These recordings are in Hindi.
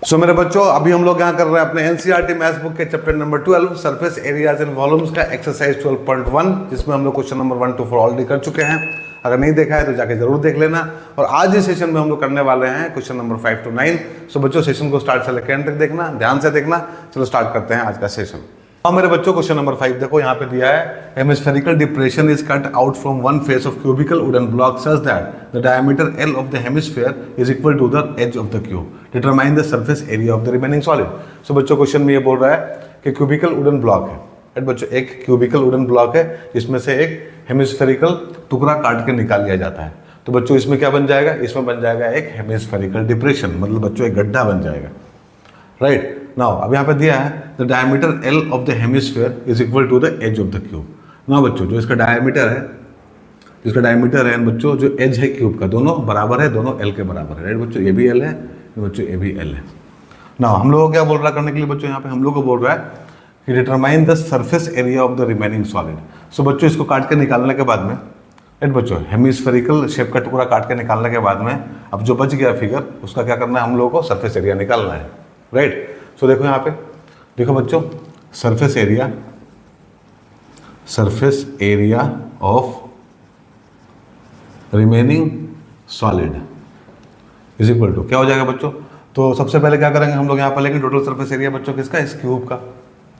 सो मेरे बच्चों, अभी हम लोग यहाँ कर रहे हैं अपने एनसीईआरटी मैथ्स बुक के chapter number 12 surface areas and volumes का एक्सरसाइज 12.1, जिसमें हम लोग क्वेश्चन नंबर 1 to 4 ऑलरेडी कर चुके हैं। अगर नहीं देखा है तो जाके जरूर देख लेना। और आज इस सेशन में हम लोग करने वाले हैं क्वेश्चन नंबर 5 to 9। सो बच्चों, सेशन को स्टार्ट से लेकर एंड तक देखना, ध्यान से देखना। चलो स्टार्ट करते हैं आज का सेशन। अब मेरे बच्चों, क्वेश्चन नंबर 5 देखो, यहाँ पे दिया है hemispherical depression is cut out from one face of cubical wooden block such that the diameter L of the hemisphere is equal to the edge of the cube. Determine the surface area of the remaining solid. So बच्चों, क्वेश्चन में ये बोल रहा है कि क्यूबिकल वुडन ब्लॉक है, राइट बच्चों, एक क्यूबिकल वुडन ब्लॉक है जिसमें से एक हेमिस्फेरिकल टुकड़ा काट के निकाल लिया जाता है। तो बच्चों, इसमें क्या बन जाएगा? इसमें बन जाएगा एक हेमिस्फेरिकल डिप्रेशन, मतलब बच्चों एक गड्ढा बन जाएगा, राइट। नाउ अब यहाँ पे दिया है the diameter L of the hemisphere is equal to the edge of the cube. Now बच्चों, जो इसका डायमीटर है बच्चों, जो एज है क्यूब का, दोनों बराबर है, दोनों L के बराबर है, राइट बच्चों। ये भी L है बच्चों, ये भी L है। नाउ हम लोग को क्या बोल रहा है करने के लिए बच्चों? यहाँ पे हम लोग को बोल रहा है कि determine the surface area of the remaining solid. So बच्चों, इसको काट के निकालने के बाद में, राइट बच्चों, हेमिस्फेरिकल शेप का टुकड़ा काट के निकालने के बाद में अब जो बच गया फिगर, उसका क्या करना है? हम लोगों को सरफेस एरिया निकालना है, राइट। सो देखो यहाँ पे, देखो बच्चों, surface area of remaining solid is equal to क्या हो जाएगा बच्चों? तो सबसे पहले क्या करेंगे हम लोग? यहाँ पर लेंगे टोटल सरफेस एरिया बच्चों किसका? इस क्यूब का,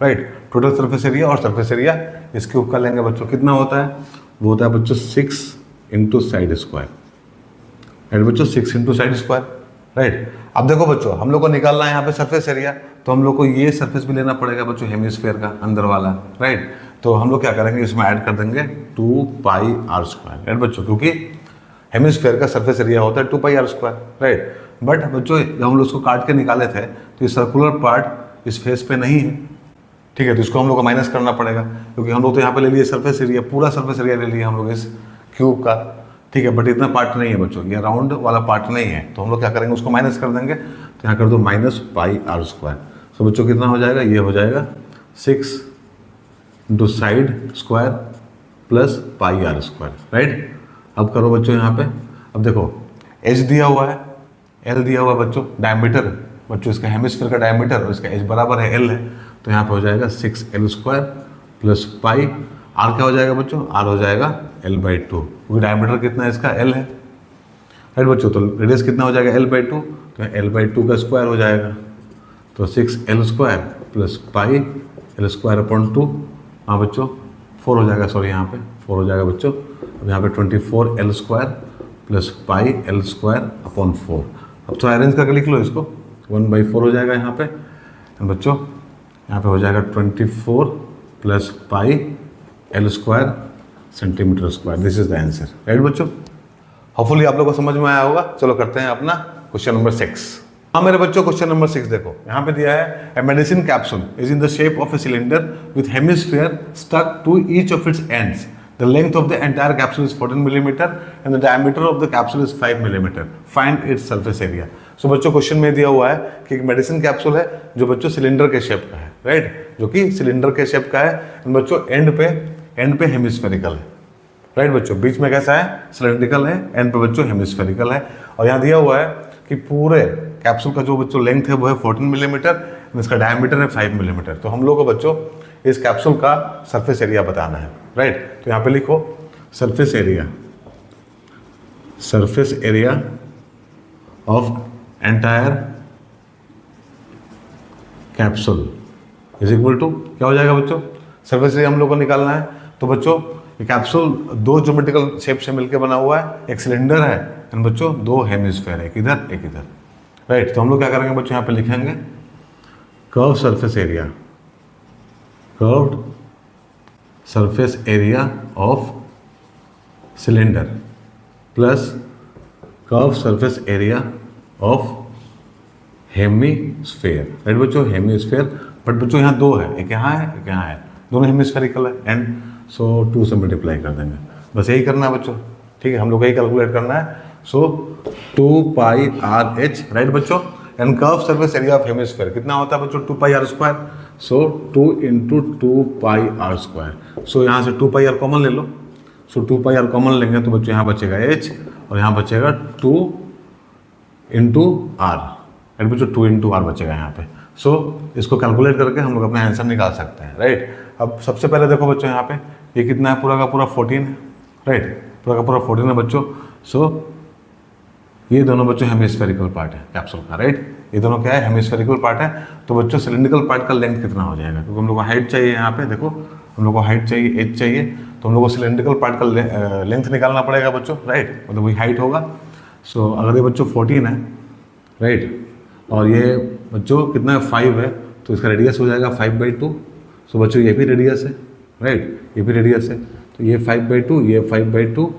राइट। टोटल सरफेस एरिया और सरफेस एरिया इस क्यूब का लेंगे बच्चों। कितना होता है? वो होता है बच्चों 6 इंटू साइड स्क्वायर, राइट बच्चों, 6 इंटू साइड स्क्वायर, राइट। अब देखो बच्चों, हम लोग को निकालना है यहाँ पे सरफेस एरिया, तो हम लोग को ये सरफेस भी लेना पड़ेगा बच्चों, हेमिस्फेयर का अंदर वाला, राइट। तो हम लोग क्या करेंगे? इसमें ऐड कर देंगे 2πr², राइट बच्चों, क्योंकि हेमिस्फेयर का सरफेस एरिया होता है 2πr², राइट। बट बच्चों, जब हम लोग उसको काट के निकाले थे तो ये सर्कुलर पार्ट इस फेस पे नहीं है, ठीक है। तो इसको हम लोग को माइनस करना पड़ेगा, क्योंकि हम लोग तो यहाँ पे ले लिए सरफेस एरिया, पूरा सरफेस एरिया ले लिए हम लोग इस क्यूब का, ठीक है। बट इतना पार्ट नहीं है बच्चों, ये राउंड वाला पार्ट नहीं है, तो हम लोग क्या करेंगे? उसको माइनस कर देंगे। तो यहाँ कर दो -πr²। तो बच्चों कितना हो जाएगा? ये हो जाएगा 6 into side square plus πr², right. अब करो बच्चों यहाँ पे, अब देखो एज दिया हुआ है, L दिया हुआ है बच्चों, डायमीटर बच्चों इसका हेमिस्फीयर का डायमीटर और इसका एज बराबर है L है, तो यहाँ पे हो जाएगा 6L² प्लस पाई। R क्या हो जाएगा बच्चों? R हो जाएगा L/2, क्योंकि डायमीटर कितना है इसका? L है, राइट बच्चों। तो रेडियस कितना हो जाएगा? L/2, तो L/2 का स्क्वायर हो जाएगा, तो 6L² प्लस पाई L²/2। हाँ बच्चों, 4 हो जाएगा, सॉरी यहाँ पे 4 हो जाएगा बच्चों। अब यहाँ पे 24L² प्लस पाई L²/4। अब थोड़ा अरेंज करके लिख लो इसको, 1/4 हो जाएगा यहाँ पे बच्चों। यहाँ पे हो जाएगा 24 plus pi L² centimetre square. This is the answer, right बच्चों। होपफुली आप लोगों को समझ में आया होगा। चलो करते हैं अपना क्वेश्चन नंबर 6। हाँ मेरे बच्चों, क्वेश्चन नंबर 6 देखो, यहाँ पे दिया है a medicine capsule is in the shape of a cylinder with hemisphere stuck to each of its ends. The length of the entire capsule is 14 mm and the diameter of the capsule is 5 mm. Find its surface area. So बच्चों, क्वेश्चन में दिया हुआ है कि एक मेडिसिन कैप्सूल है जो बच्चों सिलेंडर के शेप का है, राइट, जो कि सिलेंडर के शेप का है बच्चों। एंड पे हेमिस्फेरिकल है, राइट बच्चों। बीच में कैसा है? सिलेंड्रिकल है, एंड पे बच्चों हेमिस्फेरिकल है। और यहाँ दिया हुआ है कि पूरे कैप्सूल का जो बच्चों लेंथ है वो है 14 mm, इसका डायमीटर है 5 mm। तो हम लोग को बच्चों इस कैप्सूल का सरफेस एरिया बताना है, राइट। तो यहाँ पे लिखो surface area of entire capsule is equal to क्या हो जाएगा बच्चों? सरफेस एरिया हम लोग को निकालना है। तो बच्चों, ये कैप्सूल 2 ज्योमेट्रिकल शेप से मिलकर बना हुआ है, एक सिलेंडर है एंड बच्चों 2 हेमिस्फीयर, एक इधर एक इधर, राइट। तो हम लोग क्या करेंगे बच्चों? यहाँ पे लिखेंगे curve surface area of cylinder plus curve surface area of hemisphere, right बच्चों, हेमिस्फीयर। बट बच्चों यहाँ 2 है, एक यहाँ है एक यहाँ है, दोनों हेमिस्फेरिकल है, एंड सो 2 से मल्टीप्लाई कर देंगे। बस यही करना है बच्चों, ठीक है, हम लोग को यही कैलकुलेट करना है। सो 2πRh, राइट बच्चों, and curve surface area of hemisphere कितना होता है बच्चों? 2πr²। सो 2 इंटू 2πr²। सो यहाँ से 2πr कॉमन ले लो, सो 2πr कॉमन लेंगे तो बच्चों यहाँ बचेगा h और यहाँ बचेगा 2 इंटू r, राइट बच्चों, 2 इंटू आर बचेगा यहाँ पे। सो इसको कैलकुलेट करके हम लोग अपना आंसर निकाल सकते हैं, राइट। अब सबसे पहले देखो बच्चों यहाँ पे ये कितना है, पूरा का पूरा 14 है, राइट, पूरा का पूरा 14 है बच्चों। सो ये दोनों बच्चों हेमिस्फेरिकल पार्ट है कैप्सूल का, राइट, ये दोनों क्या है, हेमिस्फेरिकल पार्ट है। तो बच्चों सिलिंड्रिकल पार्ट का लेंथ कितना हो जाएगा, क्योंकि हम लोग को हाइट चाहिए यहाँ पे, देखो हम लोग को हाइट चाहिए, एच चाहिए, तो हम लोग को सिलिंड्रिकल पार्ट का लेंथ निकालना पड़ेगा बच्चों, राइट, मतलब वही हाइट होगा। सो अगर ये बच्चों 14 है, राइट, और ये बच्चों कितना है 5 है, तो इसका रेडियस हो जाएगा 5/2। सो बच्चों ये भी रेडियस है, राइट, ये भी रेडियस है, तो ये 5/2, ये 5/2,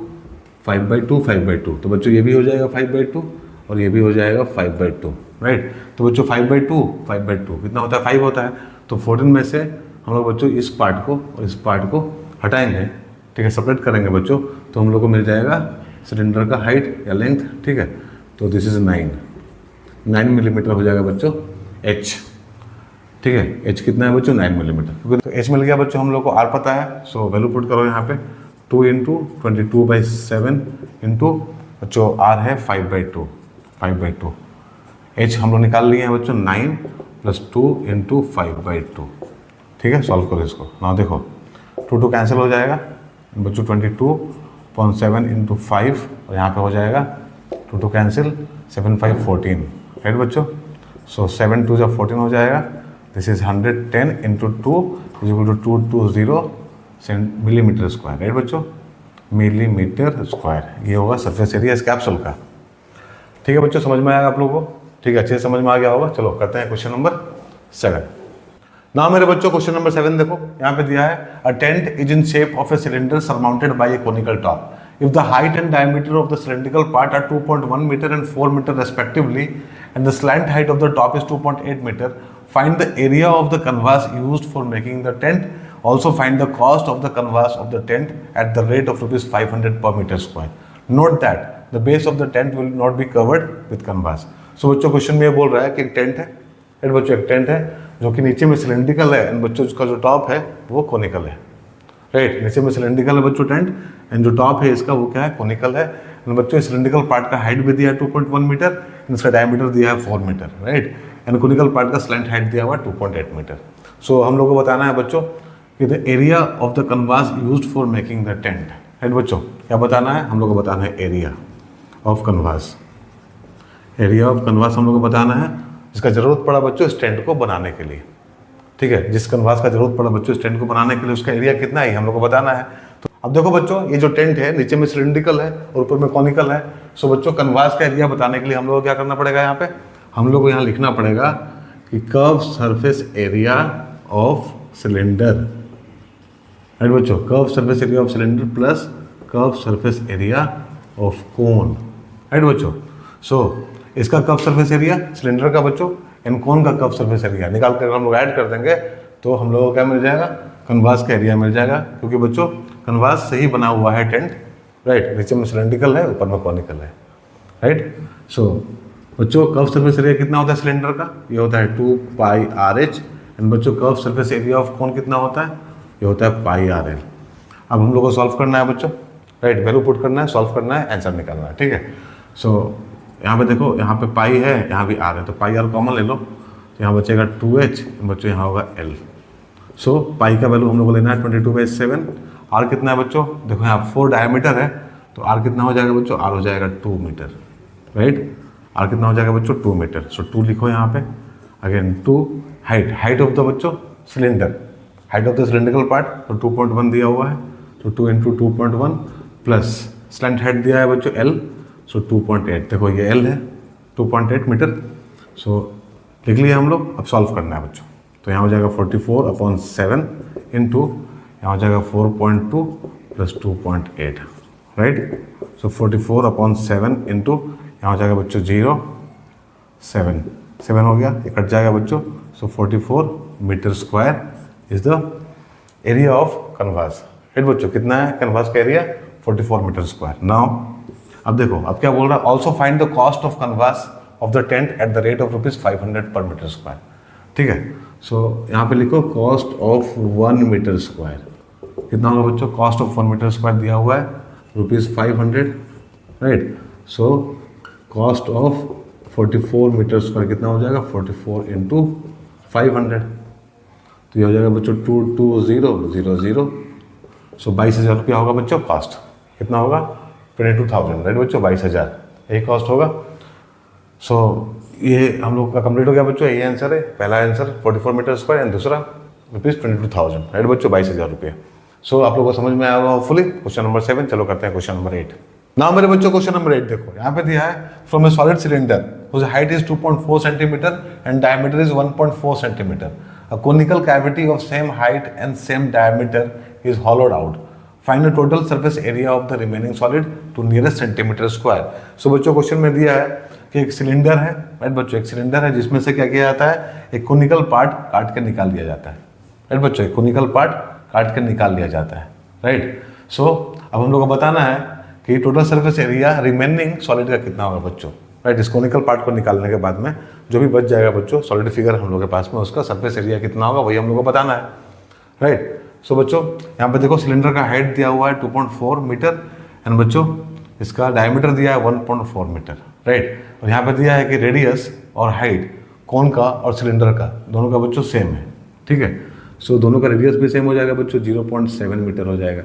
5/2, 5/2, तो बच्चों ये भी हो जाएगा 5/2 और ये भी हो जाएगा 5/2, राइट। तो बच्चों 5/2, 5/2 कितना होता है, 5 होता है। तो 14 में से हम लोग बच्चों इस पार्ट को और इस पार्ट को हटाएंगे, ठीक है, सेपरेट करेंगे बच्चों, तो हम लोग को मिल जाएगा सिलेंडर का हाइट या लेंथ, ठीक है। तो दिस इज 9 मिलीमीटर हो जाएगा बच्चों एच, ठीक है। एच कितना है बच्चों, 9 मिलीमीटर, क्योंकि तो एच मिल गया बच्चों, हम लोग को आर पता है। सो वैल्यू पुट करो यहाँ पे, 2 इंटू 22/7 इंटू बच्चों आर है 5/2। एच हम लोग निकाल लिए हैं बच्चों 9 + 2 इंटू 5/2, ठीक है। सॉल्व करो इसको ना, देखो 2 कैंसिल हो जाएगा बच्चों, 22.7 इंटू 5 और यहाँ पे हो जाएगा 2 कैंसिल, 7 5 14, राइट बच्चों। सो 7 2 जब 14 हो जाएगा, this is 110 into 2 = 220 millimetre square, right बच्चों, मिलीमीटर स्क्वायर, ये होगा सरफेस एरिया इस कैप्सूल का, ठीक है बच्चों। समझ में आएगा आप लोगों को, ठीक है, अच्छे से समझ में आ गया होगा। चलो करते हैं क्वेश्चन नंबर 7। ना मेरे बच्चों क्वेश्चन नंबर 7 देखो यहाँ पे दिया है, a tent is in shape of a cylinder surmounted by a conical top. If the height and diameter of the cylindrical part are 2.1 meter and 4 meter respectively, and the slant height of the top is 2.8 meter, find the area of the canvas used for making the tent. Also find the cost of the canvas of the tent at the rate of rupees 500 per meter square. Note that the base of the tent will not be covered with canvas. So बच्चों क्वेश्चन में ये बोल रहा है कि एक टेंट है, राइट बच्चों, एक टेंट है जो कि नीचे में सिलेंड्रिकल है एंड बच्चों उसका जो टॉप है वो कोनिकल है, राइट। नीचे में सिलेंड्रिकल है बच्चों टेंट एंड जो टॉप है इसका वो क्या है, कोनिकल है। एंड बच्चों सिलेंड्रिकल पार्ट का हाइट भी दिया है 2.1 मीटर एंड इसका डायमीटर दिया है 4 metre, right. And conical part का स्लैंट हाइट दिया हुआ है 2.8 मीटर। सो हम लोग को बताना है बच्चों कि the area of the canvas used for making the tent, right बच्चों। क्या बताना है, हम लोग को बताना है area of canvas. Area of canvas हम लोग को बताना है जिसका ज़रूरत पड़ा बच्चों इस टेंट को बनाने के लिए, ठीक है। जिस कन्वास का जरूरत पड़ा बच्चों इस टेंट को बनाने के लिए उसका एरिया कितना है हम लोग को बताना है। तो अब देखो बच्चों ये जो टेंट है नीचे में सिलिंड्रिकल है और ऊपर में कॉनिकल है। सो बच्चों कन्वास का एरिया बताने के लिए हम लोग को क्या करना पड़ेगा, यहाँ पे हम लोग को यहाँ लिखना पड़ेगा कि curve surface area of cylinder, right बच्चों, curve surface area of cylinder plus curve surface area of cone, right बच्चों। सो इसका कर्व सरफेस एरिया सिलेंडर का बच्चों एंड कोन का कर्व सरफेस एरिया निकाल कर हम लोग ऐड कर देंगे तो हम लोगों को क्या मिल जाएगा, कन्वास का एरिया मिल जाएगा। क्योंकि बच्चों कन्वास से ही बना हुआ है टेंट, राइट। नीचे में सिलेंड्रिकल है ऊपर में कॉनिकल है, राइट। सो बच्चों कर्व सरफेस एरिया कितना होता है सिलेंडर का, ये होता है 2πRH एंड बच्चों curve surface area of cone कितना होता है, ये होता है πRL। अब हम लोग को सॉल्व करना है बच्चों, राइट, वैल्यू पुट करना है, सॉल्व करना है, आंसर निकालना है, ठीक है। सो यहाँ पे देखो यहाँ पे पाई है यहाँ भी आर है, तो पाई आर कॉमन ले लो, तो यहाँ बचेगा 2H, बच्चों यहाँ होगा L। सो पाई का वैल्यू हम लोग को लेना है 22/7। आर कितना है बच्चों, देखो यहाँ 4 डायमीटर है तो आर कितना हो जाएगा बच्चों, आर हो जाएगा 2 मीटर, राइट। आर कितना हो जाएगा बच्चों 2 मीटर। सो 2 लिखो यहाँ पे, again 2 height, height of the बच्चों cylinder, height of the cylindrical part तो 2.1 दिया हुआ है, तो 2 इंटू 2.1 प्लस स्लैंट हाइट दिया है बच्चों L, सो 2.8, देखो ये L है 2.8 मीटर। सो लिख लिया हम लोग, अब सॉल्व करना है बच्चों, तो यहाँ हो जाएगा 44/7 इंटू यहाँ हो जाएगा 4.2 प्लस 2.8, राइट। सो 44/7 इंटू यहाँ हो जाएगा बच्चों 7 हो गया, ये कट जाएगा बच्चों। So 44 metre square is the area of canvas, right बच्चों। कितना है कन्वास का एरिया, 44 मीटर स्क्वायर। नाउ अब देखो अब क्या बोल रहा है, also find the cost of canvas of the tent at the rate of rupees 500 per metre square, ठीक है। सो यहाँ पे लिखो कॉस्ट ऑफ 1 मीटर स्क्वायर कितना होगा बच्चों, कॉस्ट ऑफ 1 मीटर स्क्वायर दिया हुआ है rupees 500, right. So cost of 44 metre square कितना हो जाएगा, 44 इंटू 500, तो ये हो जाएगा बच्चों 22000। सो 22,000 रुपया होगा बच्चों कॉस्ट। कितना होगा, 22,000, राइट बच्चों, 22,000 यही कॉस्ट होगा। सो ये हम लोग का कंप्लीट हो गया बच्चों, ये आंसर है, पहला आंसर 44 मीटर स्क्वायर एंड दूसरा ₹22,000, राइट बच्चों, 22,000 रुपये। सो आप लोगों को समझ में आया होगा होपफुली। क्वेश्चन नंबर 7, चलो करते हैं क्वेश्चन नंबर 8। नाउ मेरे बच्चों क्वेश्चन नंबर 8 देखो, यहाँ पे दिया है from A solid cylinder whose height is 2.4 centimeter and diameter is 1.4 centimeter. A conical cavity of same height and same diameter is hollowed out. Find the total surface area of the remaining solid to nearest centimeter square. So बच्चों क्वेश्चन में दिया है कि एक सिलेंडर है, राइट बच्चों, एक सिलेंडर है जिसमें से क्या किया जाता है, एक कोनिकल पार्ट काट के निकाल दिया जाता है, राइट बच्चों, एक कोनिकल पार्ट काट के निकाल लिया जाता है, राइट। सो अब हम लोग को बताना है कि total surface area remaining solid का कितना होगा बच्चों, राइट। इस कोनिकल पार्ट को निकालने के बाद में जो भी बच जाएगा बच्चों, सॉलिड फिगर हम लोग के पास में, उसका सरफेस एरिया कितना होगा वही हम लोग को बताना है, राइट। सो बच्चों यहाँ पे देखो सिलेंडर का हाइट दिया हुआ है 2.4 मीटर एंड बच्चों इसका डायमीटर दिया है 1.4 मीटर, राइट। और यहाँ पे दिया है कि रेडियस और हाइट कोन का और सिलेंडर का दोनों का बच्चों सेम है, ठीक है। सो दोनों का रेडियस भी सेम हो जाएगा बच्चों, 0.7 मीटर हो जाएगा,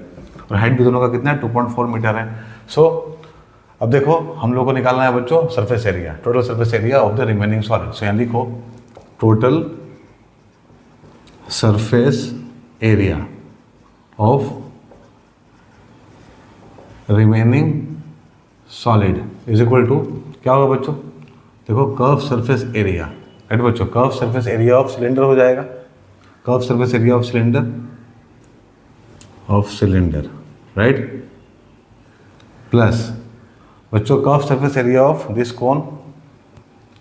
और हाइट भी दोनों का कितना है, 2.4 मीटर है। सो अब देखो हम लोग को निकालना है बच्चों surface area, total surface area of the remaining solid. So यहाँ लिखो total surface area of remaining solid is equal to क्या होगा बच्चों, देखो कर्व सरफेस एरिया, राइट बच्चों, curve surface area of cylinder हो जाएगा, curve surface area of cylinder, right, plus बच्चों curve surface area of this cone,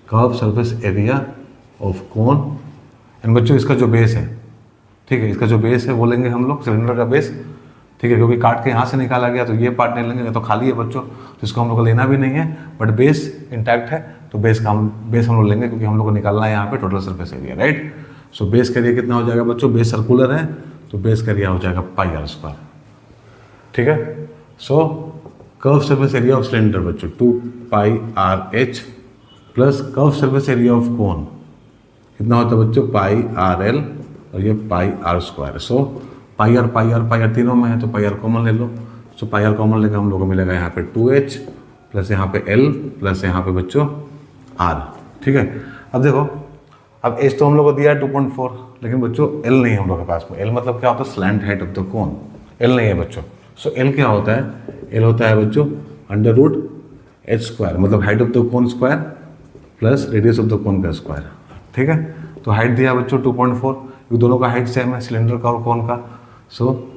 curve surface area of cone and बच्चों इसका जो बेस है, ठीक है, इसका जो बेस है वो लेंगे हम लोग, सिलेंडर का बेस, ठीक है, क्योंकि काट के यहाँ से निकाला गया तो ये पार्ट नहीं लेंगे, तो खाली है बच्चों, तो इसको हम लोग को लेना भी नहीं है, बट बेस इंटैक्ट है, तो बेस हम लोग लेंगे क्योंकि हम लोग को निकालना है यहाँ पे total surface area, right. So base का एरिया कितना हो जाएगा बच्चों, बेस सर्कुलर है तो बेस का एरिया हो जाएगा πr², ठीक है। So curve surface area of cylinder बच्चों 2πrh plus curve surface area of cone कितना होता है बच्चों, πrl और ये πr²। सो πr तीनों में है तो πr कॉमन ले लो। सो πr कॉमन लेकर हम लोग को मिलेगा यहाँ पे 2h प्लस यहाँ पे l प्लस यहाँ पे बच्चों r, ठीक है। अब देखो अब h तो हम लोग को दिया है 2.4, लेकिन बच्चों l नहीं है हम लोग के पास में। l मतलब क्या होता है, slant height of the cone, l नहीं है बच्चों। सो l क्या होता है, l होता है बच्चों √h², मतलब height of the cone square plus radius of the cone का स्क्वायर, ठीक है। तो हाइट दिया बच्चों 2.4, दोनों का हाइट सेम है सिलेंडर का और कोन का। सो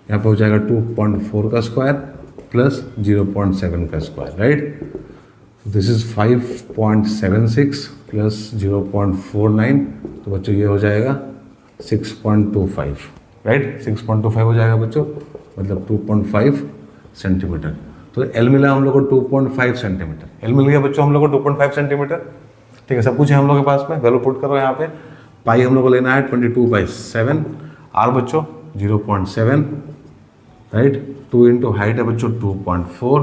यहाँ पे हो जाएगा 2.4 का स्क्वायर प्लस 0.7 का square, right. This is 5.76 plus 0.49, तो बच्चों ये हो जाएगा 6.25, राइट, 6.25 हो जाएगा बच्चों, मतलब 2.5 सेंटीमीटर। तो एल मिला हम लोग को 2.5 सेंटीमीटर, एल मिल गया बच्चों हम लोग को 2.5 सेंटीमीटर, ठीक है। सब कुछ है हम लोग के पास में, वैल्यू पुट करो यहाँ पे। पाई हम लोग को लेना है 22/7, आर बच्चों 0.7, राइट, 2 इंटू हाइट है बच्चों 2.4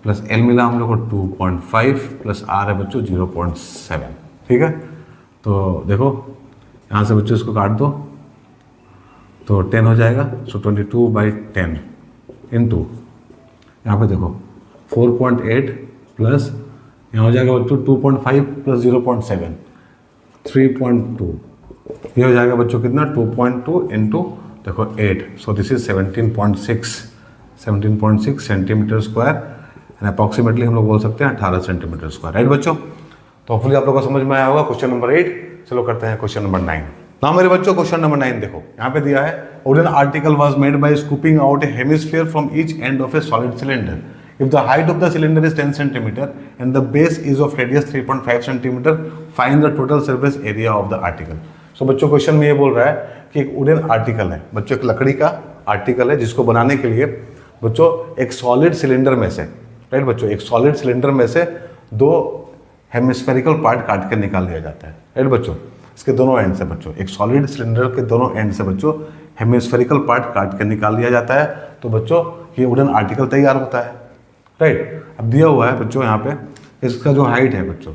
प्लस एल मिला हम लोग को 2.5 प्लस आर है बच्चों 0.7, ठीक है। तो देखो यहाँ से बच्चों इसको काट दो तो 10 हो जाएगा। सो 22/10 इंटू यहाँ पे देखो 4.8 प्लस यहाँ हो जाएगा बच्चों 2.5 प्लस 0.7 3.2, ये हो जाएगा बच्चों कितना 2.2 इंटू देखो 8। So this is 17.6 centimetre square and approximately हम लोग बोल सकते हैं 18 सेंटीमीटर स्क्वायर, राइट बच्चों। तो होपफुली आप लोगों को समझ में आया होगा क्वेश्चन नंबर 8। चलो करते हैं क्वेश्चन नंबर 9। ना मेरे बच्चों क्वेश्चन नंबर 9 देखो, यहाँ पे दिया है wooden article was made by scooping out A hemisphere from each end of A solid cylinder. If the height of the cylinder is 10 cm and the base is of radius 3.5 cm, find the total surface area of the article. So बच्चों क्वेश्चन में ये बोल रहा है कि एक वुडन आर्टिकल है बच्चों, एक लकड़ी का आर्टिकल है जिसको बनाने के लिए बच्चों एक सॉलिड सिलेंडर में से, राइट बच्चों, एक सॉलिड सिलेंडर में से 2 हेमिस्फेरिकल पार्ट काट के निकाल दिया जाता है, राइट बच्चों। इसके दोनों एंड से बच्चों, एक सॉलिड सिलेंडर के दोनों एंड से बच्चों हेमिस्फेरिकल पार्ट काट के निकाल दिया जाता है, तो बच्चों ये वुडन आर्टिकल तैयार होता है, राइट। अब दिया हुआ है बच्चों यहाँ पे इसका जो हाइट है बच्चों,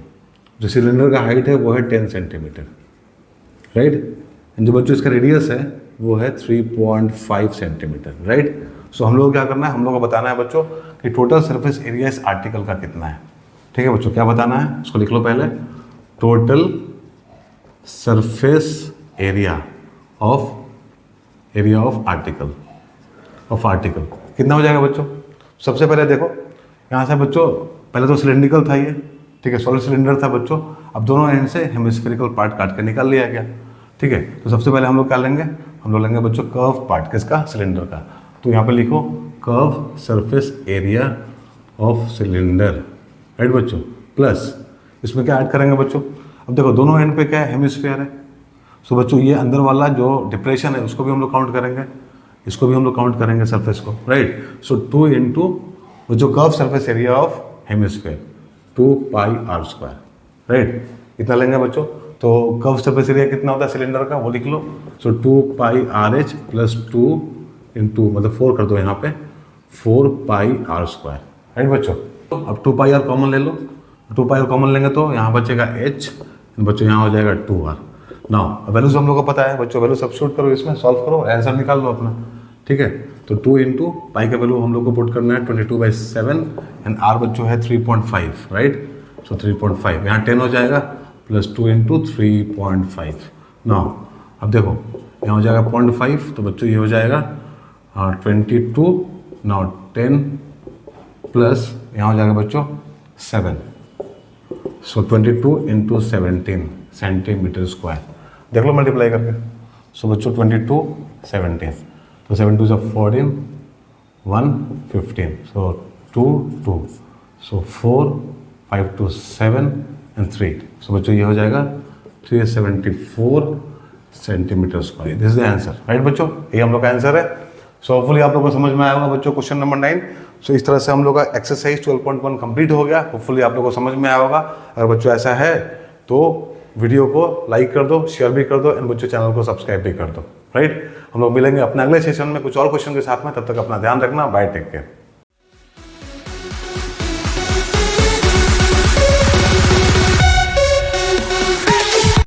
जो सिलेंडर का हाइट है वो है 10 सेंटीमीटर, राइट। एंड जो बच्चों इसका रेडियस है वो है 3.5 सेंटीमीटर, राइट। सो हम लोग को क्या करना है, हम लोग को बताना है बच्चों कि टोटल सरफेस एरिया इस आर्टिकल का कितना है। ठीक है बच्चों, क्या बताना है उसको लिख लो पहले। Total surface area of article कितना हो जाएगा बच्चों। सबसे पहले देखो यहाँ से बच्चों, पहले तो सिलेंड्रिकल था ये, ठीक है, सॉलिड सिलेंडर था बच्चों। अब दोनों एंड से हेमिस्फेरिकल पार्ट काट के निकाल लिया गया, ठीक है। तो सबसे पहले हम लोग क्या लेंगे, हम लोग लेंगे बच्चों कर्व पार्ट, किसका, सिलेंडर का। तो यहाँ पे लिखो curve surface area of cylinder, right बच्चों, प्लस इसमें क्या ऐड करेंगे बच्चों। अब देखो दोनों एंड पे क्या है, हेमिस्फीयर है। सो बच्चों ये अंदर वाला जो डिप्रेशन है उसको भी हम लोग काउंट करेंगे, इसको भी हम लोग काउंट करेंगे सरफेस को, राइट। सो 2 इंटू जो curve surface area of hemisphere 2πr², right, इतना लेंगे बच्चों। तो कर्व सरफेस एरिया कितना होता है सिलेंडर का वो लिख लो। सो 2πrh प्लस 2 इंटू मतलब 4 कर दो यहाँ पे 4πr², राइट बच्चों। अब 2πr कॉमन ले लो, 2πr कॉमन लेंगे तो यहाँ बचेगा h, बच्चों यहाँ हो जाएगा 2r। नाउ वैल्यूज हम लोग को पता है बच्चों, वैल्यू सब्स्टिट्यूट करो इसमें, सॉल्व करो, आंसर निकाल लो अपना, ठीक है। तो 2 इंटू पाई का वैल्यू हम लोग को पुट करना है 22/7 एंड r बच्चों है 3.5, राइट। सो 3.5 यहाँ 10 हो जाएगा प्लस 2 इंटू 3.5। नाउ अब देखो यहाँ हो जाएगा 0.5, तो बच्चों ये हो जाएगा 22। नाउ 10 प्लस यहाँ हो जाएगा बच्चों 7, सो 22 इंटू 17 सेंटीमीटर स्क्वायर, देख लो मल्टीप्लाई करके। सो बच्चों 22 17, तो 7 2 14 1 15, सो 2 2, सो 4 5 2 7 एंड 3, सो बच्चों ये हो जाएगा 374 centimetre square. This is the answer, right बच्चों, ये हम लोग का आंसर है। सो होपफुली आप लोगों को समझ में आया होगा बच्चों क्वेश्चन नंबर 9। सो इस तरह से हम लोग का एक्सरसाइज 12.1 कंप्लीट हो गया। होपफुली आप लोगों को समझ में आया होगा। अगर बच्चों ऐसा है तो वीडियो को लाइक कर दो, शेयर भी कर दो एंड बच्चों चैनल को सब्सक्राइब भी कर दो, राइट। हम लोग मिलेंगे अपने अगले सेशन में कुछ और क्वेश्चन के साथ में, तब तक अपना ध्यान रखना, बाय, टेक केयर।